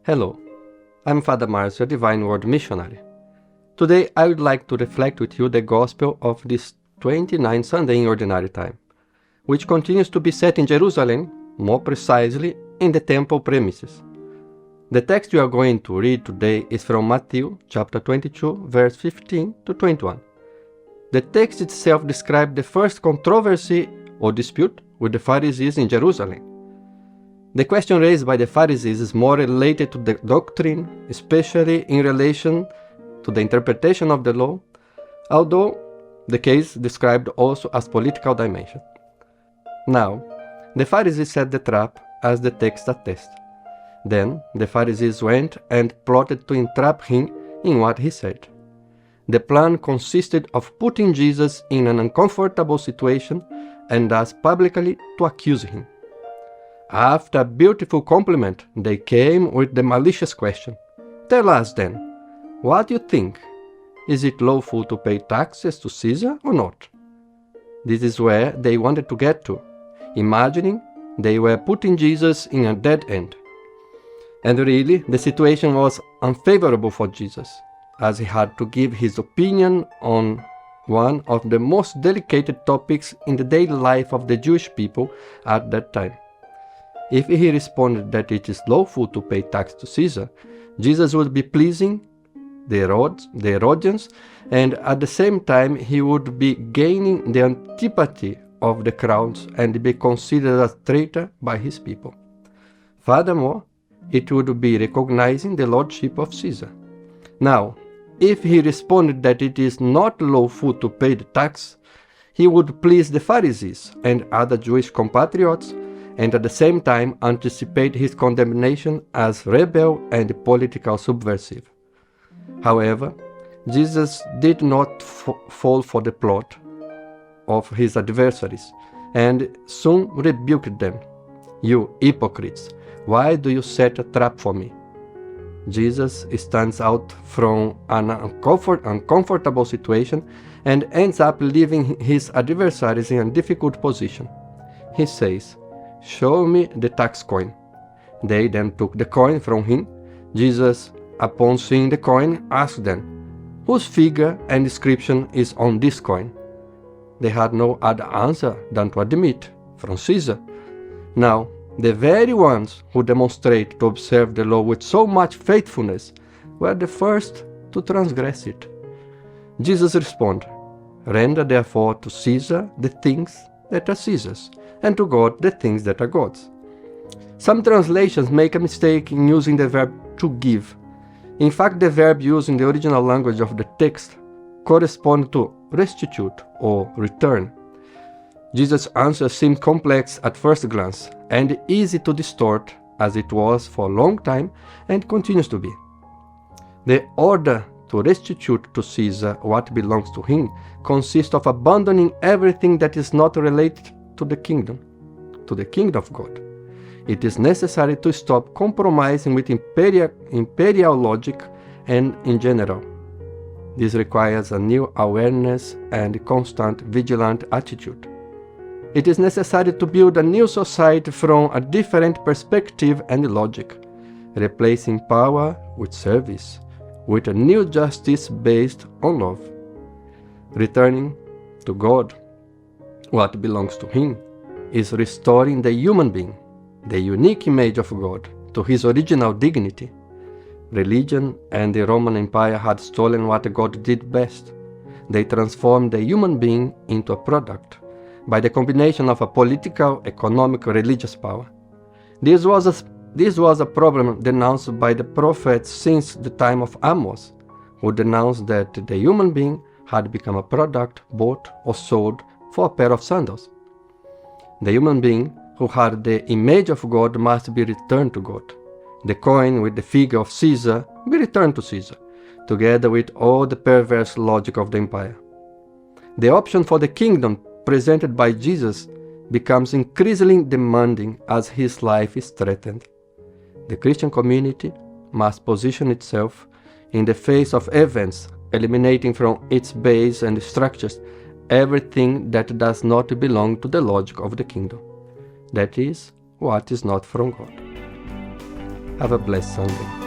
Hello, I'm Father Márcio, a Divine Word missionary. Today I would like to reflect with you the Gospel of this 29th Sunday in Ordinary Time, which continues to be set in Jerusalem, more precisely in the temple premises. The text we are going to read today is from Matthew chapter 22, verse 15 to 21. The text itself describes the first controversy or dispute with the Pharisees in Jerusalem. The question raised by the Pharisees is more related to the doctrine, especially in relation to the interpretation of the law, although the case described also as political dimension. Now, the Pharisees set the trap as the text attests. Then the Pharisees went and plotted to entrap him in what he said. The plan consisted of putting Jesus in an uncomfortable situation and thus publicly to accuse him. After a beautiful compliment, they came with the malicious question. Tell us then, what do you think? Is it lawful to pay taxes to Caesar or not? This is where they wanted to get to, imagining they were putting Jesus in a dead end. And really, the situation was unfavorable for Jesus, as he had to give his opinion on one of the most delicate topics in the daily life of the Jewish people at that time. If he responded that it is lawful to pay tax to Caesar, Jesus would be pleasing the Herodians, and at the same time he would be gaining the antipathy of the crowds and be considered a traitor by his people. Furthermore, it would be recognizing the lordship of Caesar. Now, if he responded that it is not lawful to pay the tax, he would please the Pharisees and other Jewish compatriots, and at the same time anticipate his condemnation as rebel and political subversive. However, Jesus did not fall for the plot of his adversaries, and soon rebuked them. You hypocrites, why do you set a trap for me? Jesus stands out from an uncomfortable situation and ends up leaving his adversaries in a difficult position. He says, "Show me the tax coin." They then took the coin from him. Jesus, upon seeing the coin, asked them, "Whose figure and inscription is on this coin?" They had no other answer than to admit, "From Caesar." Now, the very ones who demonstrate to observe the law with so much faithfulness were the first to transgress it. Jesus responded, "Render therefore to Caesar the things that are Caesar's, and to God the things that are God's." Some translations make a mistake in using the verb to give. In fact, the verb used in the original language of the text corresponds to restitute or return. Jesus' answer seemed complex at first glance and easy to distort, as it was for a long time and continues to be. The order to restitute to Caesar what belongs to him consists of abandoning everything that is not related to the kingdom of God. It is necessary to stop compromising with imperial logic and in general. This requires a new awareness and constant vigilant attitude. It is necessary to build a new society from a different perspective and logic, replacing power with service, with a new justice based on love. Returning to God what belongs to him is restoring the human being, the unique image of God, to his original dignity. Religion and the Roman Empire had stolen what God did best. They transformed the human being into a product by the combination of a political, economic, religious power. This was a problem denounced by the prophets since the time of Amos, who denounced that the human being had become a product bought or sold for a pair of sandals. The human being who had the image of God must be returned to God. The coin with the figure of Caesar be returned to Caesar, together with all the perverse logic of the empire. The option for the kingdom presented by Jesus becomes increasingly demanding as his life is threatened. The Christian community must position itself in the face of events, eliminating from its base and structures everything that does not belong to the logic of the kingdom. That is, what is not from God. Have a blessed Sunday.